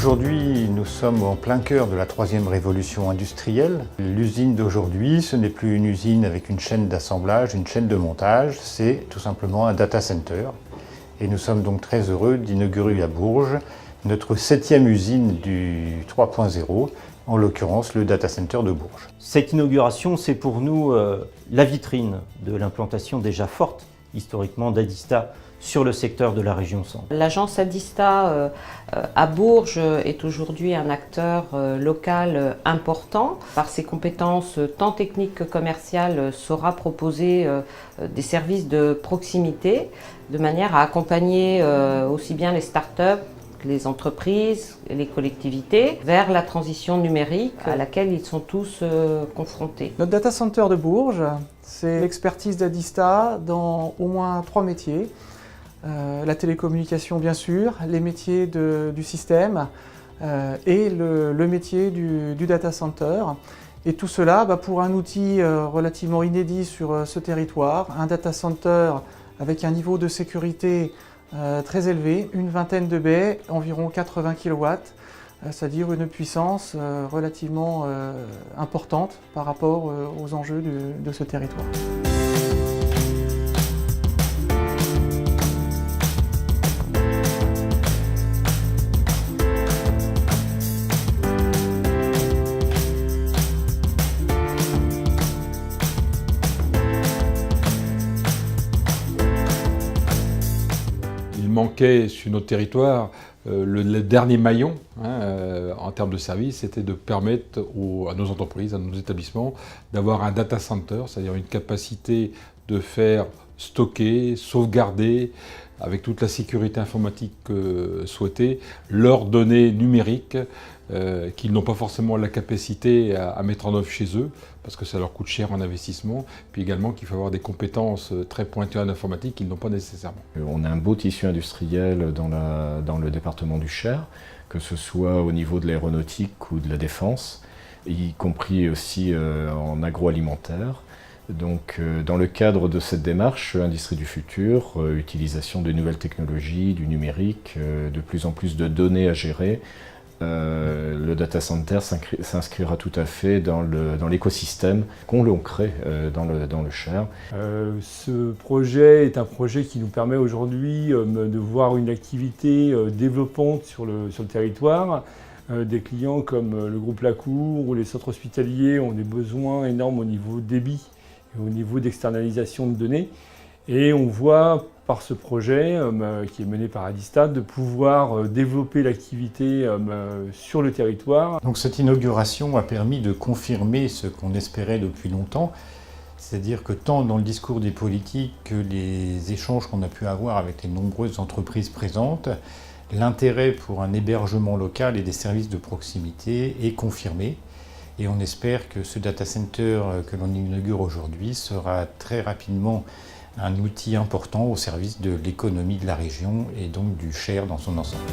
Aujourd'hui, nous sommes en plein cœur de la troisième révolution industrielle. L'usine d'aujourd'hui, ce n'est plus une usine avec une chaîne d'assemblage, une chaîne de montage, c'est tout simplement un data center. Et nous sommes donc très heureux d'inaugurer à Bourges notre 7e usine du 3.0, en l'occurrence le data center de Bourges. Cette inauguration, c'est pour nous la vitrine de l'implantation déjà forte, historiquement, d'Adista sur le secteur de la région centre. L'agence Adista à Bourges est aujourd'hui un acteur local important. Par ses compétences tant techniques que commerciales, saura proposer des services de proximité de manière à accompagner aussi bien les startups, les entreprises, les collectivités vers la transition numérique à laquelle ils sont tous confrontés. Notre data center de Bourges, c'est l'expertise d'Adista dans au moins 3 métiers. La télécommunication bien sûr, les métiers du système et le métier du data center. Et tout cela pour un outil relativement inédit sur ce territoire, un data center avec un niveau de sécurité très élevé, une vingtaine de baies, environ 80 kW, c'est-à-dire une puissance relativement importante par rapport aux enjeux de ce territoire. Il manquait sur notre territoire le dernier maillon en termes de services, c'était de permettre à nos entreprises, à nos établissements, d'avoir un data center, c'est-à-dire une capacité de faire stocker, sauvegarder, avec toute la sécurité informatique souhaitée, leurs données numériques qu'ils n'ont pas forcément la capacité à mettre en œuvre chez eux, parce que ça leur coûte cher en investissement, puis également qu'il faut avoir des compétences très pointues en informatique qu'ils n'ont pas nécessairement. On a un beau tissu industriel dans le département du Cher, que ce soit au niveau de l'aéronautique ou de la défense, y compris aussi en agroalimentaire. Donc, dans le cadre de cette démarche Industrie du futur, utilisation de nouvelles technologies, du numérique, de plus en plus de données à gérer, le data center s'inscrira tout à fait dans l'écosystème qu'on crée dans le Cher. Ce projet est un projet qui nous permet aujourd'hui de voir une activité développante sur le territoire. Des clients comme le groupe Lacour ou les centres hospitaliers ont des besoins énormes au niveau débit et au niveau d'externalisation de données. Et on voit par ce projet qui est mené par Adista de pouvoir développer l'activité sur le territoire. Donc cette inauguration a permis de confirmer ce qu'on espérait depuis longtemps, c'est-à-dire que tant dans le discours des politiques que les échanges qu'on a pu avoir avec les nombreuses entreprises présentes, l'intérêt pour un hébergement local et des services de proximité est confirmé. Et on espère que ce data center que l'on inaugure aujourd'hui sera très rapidement un outil important au service de l'économie de la région et donc du Cher dans son ensemble.